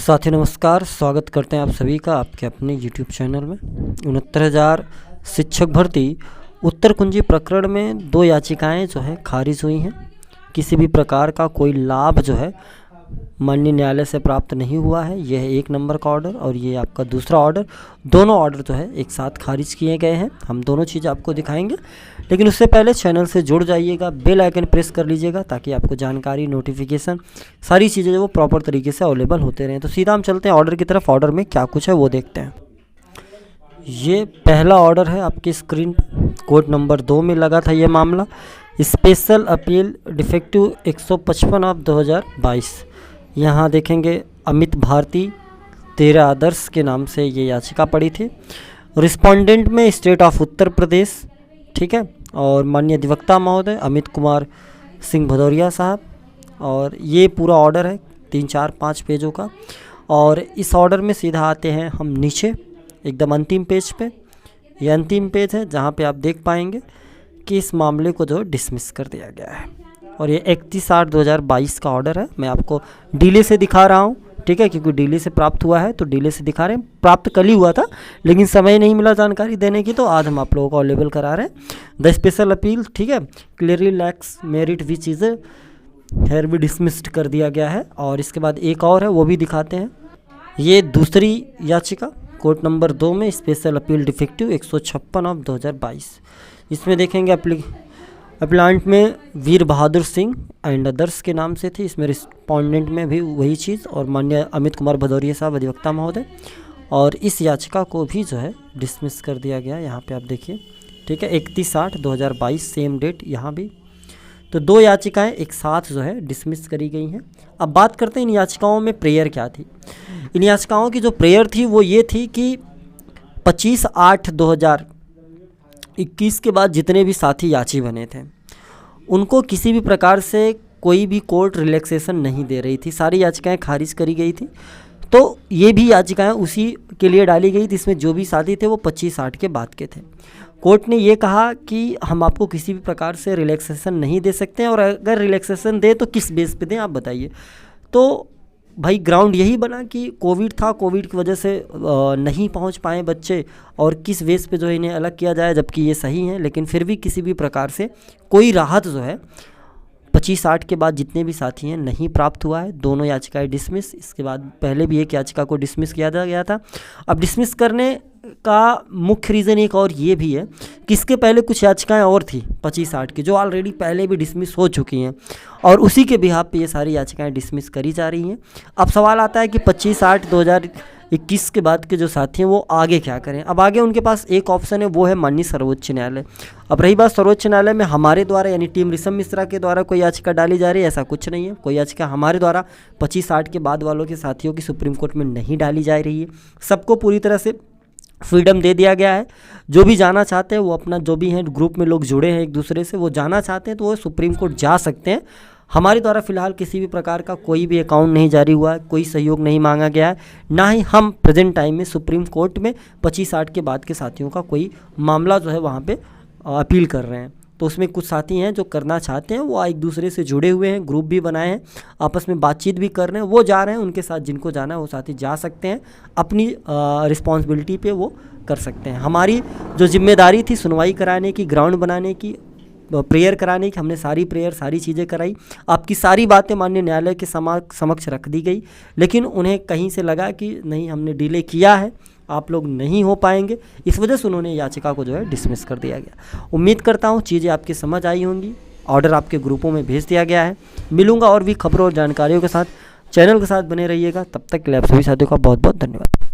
साथी नमस्कार, स्वागत करते हैं आप सभी का आपके अपने YouTube चैनल में। 69,000 शिक्षक भर्ती उत्तर कुंजी प्रकरण में 2 याचिकाएं जो है खारिज हुई हैं। किसी भी प्रकार का कोई लाभ जो है माननीय न्यायालय से प्राप्त नहीं हुआ है। यह 1 नंबर का ऑर्डर और ये आपका दूसरा ऑर्डर, दोनों ऑर्डर जो है एक साथ खारिज किए गए हैं। हम दोनों चीज़ आपको दिखाएंगे, लेकिन उससे पहले चैनल से जुड़ जाइएगा, बेल आइकन प्रेस कर लीजिएगा ताकि आपको जानकारी, नोटिफिकेशन, सारी चीज़ें जो वो प्रॉपर तरीके से अवेलेबल होते रहें। तो सीधा हम चलते हैं ऑर्डर की तरफ। ऑर्डर में क्या कुछ है वो देखते हैं। ये पहला ऑर्डर है आपकी स्क्रीन पर। कोर्ट नंबर 2 में लगा था ये मामला। Special appeal defective 155/2022। यहाँ देखेंगे अमित भारती 13 आदर्श के नाम से ये याचिका पड़ी थी। रिस्पोंडेंट में स्टेट ऑफ उत्तर प्रदेश, ठीक है, और माननीय अधिवक्ता महोदय अमित कुमार सिंह भदौरिया साहब। और ये पूरा ऑर्डर है 3, 4, 5 पेजों का। और इस ऑर्डर में सीधा आते हैं हम नीचे एकदम अंतिम पेज पे। ये अंतिम पेज है जहाँ पे आप देख पाएंगे कि इस मामले को जो डिसमिस कर दिया गया है। और ये 31/8/2022 का ऑर्डर है। मैं आपको डिले से दिखा रहा हूँ, ठीक है, क्योंकि डिले से प्राप्त हुआ है तो डिले से दिखा रहे हैं। प्राप्त कल ही हुआ था लेकिन समय नहीं मिला जानकारी देने की, तो आज हम आप लोगों को अवेलेबल करा रहे हैं। द स्पेशल अपील, ठीक है, clearly lacks merit which is hereby dismissed कर दिया गया है। और इसके बाद एक और है, वो भी दिखाते हैं। ये दूसरी याचिका कोर्ट नंबर 2 में स्पेशल अपील डिफेक्टिव 156/2022। इसमें देखेंगे अप्लांट में वीर बहादुर सिंह एंड अदर्स के नाम से थी। इसमें रिस्पोंडेंट में भी वही चीज़ और माननीय अमित कुमार भदौरिया साहब अधिवक्ता महोदय। और इस याचिका को भी जो है डिसमिस कर दिया गया। यहाँ पे आप देखिए, ठीक है, 31/8/2022 सेम डेट यहाँ भी। तो 2 याचिकाएं एक साथ जो है डिसमिस करी गई हैं। अब बात करते हैं इन याचिकाओं में प्रेयर क्या थी। इन याचिकाओं की जो प्रेयर थी वो ये थी कि 25/8/2021 के बाद जितने भी साथी याची बने थे उनको किसी भी प्रकार से कोई भी कोर्ट रिलैक्सेशन नहीं दे रही थी। सारी याचिकाएं खारिज करी गई थी। तो ये भी याचिकाएं उसी के लिए डाली गई थी। इसमें जो भी साथी थे वो 25/8 के बाद के थे। कोर्ट ने ये कहा कि हम आपको किसी भी प्रकार से रिलैक्सेशन नहीं दे सकते हैं, और अगर रिलैक्सेशन दे तो किस बेस पे दें आप बताइए। तो भाई ग्राउंड यही बना कि कोविड था, कोविड की वजह से नहीं पहुंच पाए बच्चे, और किस बेस पे जो है इन्हें अलग किया जाए, जबकि ये सही है। लेकिन फिर भी किसी भी प्रकार से कोई राहत जो है 25/8 के बाद जितने भी साथी हैं नहीं प्राप्त हुआ है। दोनों याचिकाएं डिसमिस। इसके बाद पहले भी एक याचिका को डिसमिस किया गया था। अब डिसमिस करने का मुख्य रीज़न एक और ये भी है कि इसके पहले कुछ याचिकाएं और थी 25/8 की, जो ऑलरेडी पहले भी डिसमिस हो चुकी हैं, और उसी के बिहाफ पे ये सारी याचिकाएं डिसमिस करी जा रही हैं। अब सवाल आता है कि 25/8/2021 के बाद के जो साथी हैं वो आगे क्या करें। अब आगे उनके पास एक ऑप्शन है, वो है माननीय सर्वोच्च न्यायालय। अब रही बात सर्वोच्च न्यायालय में हमारे द्वारा यानी टीम ऋषभ मिश्रा के द्वारा कोई याचिका डाली जा रही है, ऐसा कुछ नहीं है। कोई याचिका हमारे द्वारा 25/8 के बाद वालों के साथियों की सुप्रीम कोर्ट में नहीं डाली जा रही है। सबको पूरी तरह से फ्रीडम दे दिया गया है। जो भी जाना चाहते हैं वो अपना, जो भी हैं ग्रुप में लोग जुड़े हैं एक दूसरे से, वो जाना चाहते हैं तो वो सुप्रीम कोर्ट जा सकते हैं। हमारे द्वारा फ़िलहाल किसी भी प्रकार का कोई भी अकाउंट नहीं जारी हुआ है, कोई सहयोग नहीं मांगा गया है, ना ही हम प्रेजेंट टाइम में सुप्रीम कोर्ट में 25/8 के बाद के साथियों का कोई मामला जो है वहाँ पे अपील कर रहे हैं। तो उसमें कुछ साथी हैं जो करना चाहते हैं, वो एक दूसरे से जुड़े हुए हैं, ग्रुप भी बनाए हैं, आपस में बातचीत भी कर रहे हैं, वो जा रहे हैं। उनके साथ जिनको जाना है वो साथी जा सकते हैं, अपनी रिस्पॉन्सिबिलिटी पे वो कर सकते हैं। हमारी जो जिम्मेदारी थी सुनवाई कराने की, ग्राउंड बनाने की, प्रेयर कराने की, हमने सारी प्रेयर, सारी चीज़ें कराई। आपकी सारी बातें माननीय न्यायालय के समक्ष रख दी गई, लेकिन उन्हें कहीं से लगा कि नहीं, हमने डिले किया है, आप लोग नहीं हो पाएंगे, इस वजह से उन्होंने याचिका को जो है डिसमिस कर दिया गया। उम्मीद करता हूँ चीज़ें आपकी समझ आई होंगी। ऑर्डर आपके ग्रुपों में भेज दिया गया है। मिलूंगा और भी खबरों और जानकारियों के साथ। चैनल के साथ बने रहिएगा। तब तक के लिए आप सभी साथियों का बहुत बहुत धन्यवाद।